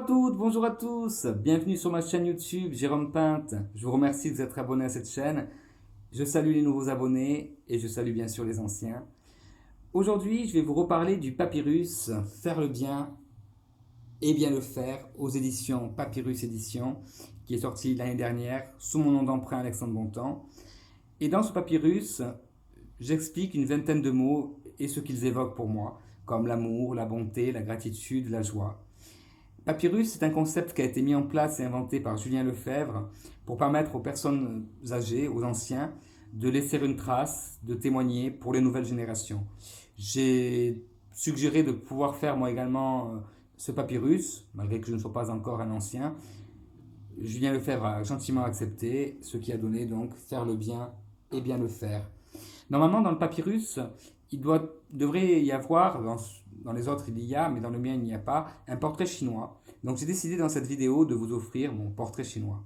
toutes, bonjour à tous, bienvenue sur ma chaîne YouTube Jérôme Pinte. Je vous remercie de vous être abonné à cette chaîne. Je salue les nouveaux abonnés et je salue bien sûr les anciens. Aujourd'hui, je vais vous reparler du papyrus Faire le bien et bien le faire aux éditions Papyrus Éditions qui est sorti l'année dernière sous mon nom d'emprunt Alexandre Bontemps. Et dans ce papyrus, j'explique une vingtaine de mots et ce qu'ils évoquent pour moi, comme l'amour, la bonté, la gratitude, la joie. Papyrus, c'est un concept qui a été mis en place et inventé par Julien Lefebvre pour permettre aux personnes âgées, aux anciens, de laisser une trace, de témoigner pour les nouvelles générations. J'ai suggéré de pouvoir faire moi également ce papyrus, malgré que je ne sois pas encore un ancien. Julien Lefebvre a gentiment accepté, ce qui a donné donc faire le bien et bien le faire. Normalement, dans le papyrus, devrait y avoir, dans les autres il y a, mais dans le mien il n'y a pas, un portrait chinois. Donc j'ai décidé dans cette vidéo de vous offrir mon portrait chinois.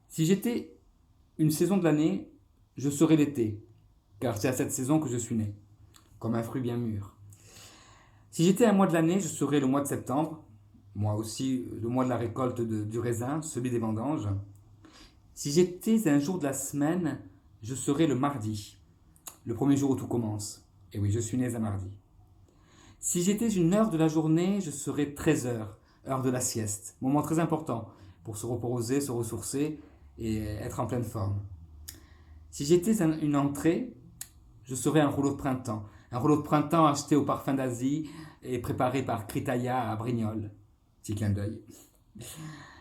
Si j'étais une saison de l'année, je serais l'été, car c'est à cette saison que je suis né, comme un fruit bien mûr. Si j'étais un mois de l'année, je serais le mois de septembre, moi aussi le mois de la récolte du raisin, celui des vendanges. Si j'étais un jour de la semaine, je serais le mardi, le premier jour où tout commence. Et oui, je suis né un mardi. Si j'étais une heure de la journée, je serais 13 heures, heure de la sieste. Moment très important pour se reposer, se ressourcer et être en pleine forme. Si j'étais une entrée, je serais un rouleau de printemps. Un rouleau de printemps acheté au Parfum d'Asie et préparé par Critaya à Brignoles. Petit clin d'œil.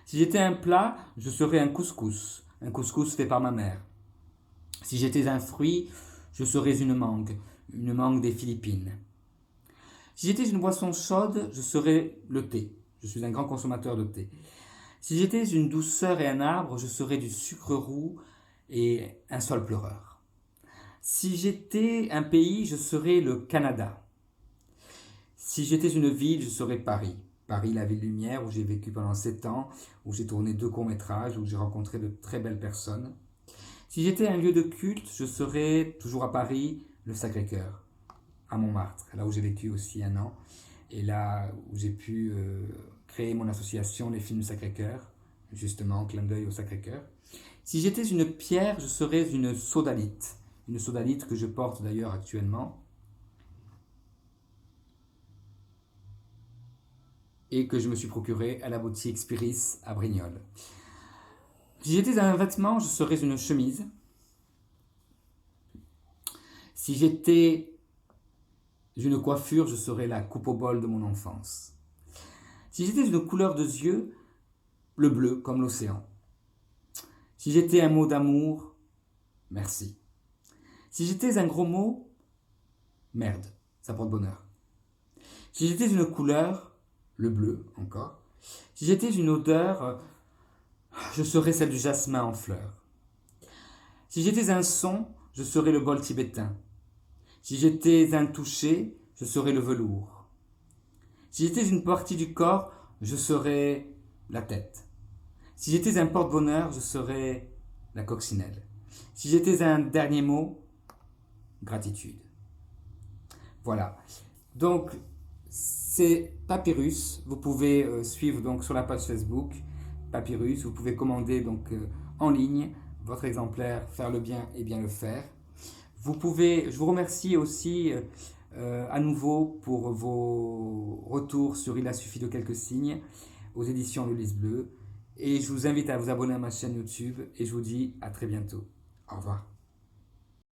Si j'étais un plat, je serais un couscous. Un couscous fait par ma mère. Si j'étais un fruit, je serais une mangue des Philippines. Si j'étais une boisson chaude, je serais le thé. Je suis un grand consommateur de thé. Si j'étais une douceur et un arbre, je serais du sucre roux et un sol pleureur. Si j'étais un pays, je serais le Canada. Si j'étais une ville, je serais Paris. Paris, la ville lumière, où j'ai vécu pendant 7 ans, où j'ai tourné 2 courts-métrages, où j'ai rencontré de très belles personnes. Si j'étais un lieu de culte, je serais, toujours à Paris, le Sacré-Cœur, à Montmartre, là où j'ai vécu aussi 1 an, et là où j'ai pu créer mon association Les Films Sacré-Cœur, justement, en clin d'œil au Sacré-Cœur. Si j'étais une pierre, je serais une sodalite que je porte d'ailleurs actuellement, et que je me suis procuré à la boutique Spiris à Brignoles. Si j'étais un vêtement, je serais une chemise. Si j'étais une coiffure, je serais la coupe au bol de mon enfance. Si j'étais une couleur de yeux, le bleu comme l'océan. Si j'étais un mot d'amour, merci. Si j'étais un gros mot, merde, ça porte bonheur. Si j'étais une couleur, le bleu encore. Si j'étais une odeur, je serais celle du jasmin en fleurs. Si j'étais un son, je serais le bol tibétain. Si j'étais un toucher, je serais le velours. Si j'étais une partie du corps, je serais la tête. Si j'étais un porte-bonheur, je serais la coccinelle. Si j'étais un dernier mot, gratitude. Voilà. Donc, c'est Papyrus. Vous pouvez suivre donc sur la page Facebook Papyrus. Vous pouvez commander donc en ligne votre exemplaire Faire le bien et bien le faire. Je vous remercie aussi à nouveau pour vos retours sur Il a suffi de quelques signes aux éditions Le Lys Bleu. Et je vous invite à vous abonner à ma chaîne YouTube et je vous dis à très bientôt. Au revoir.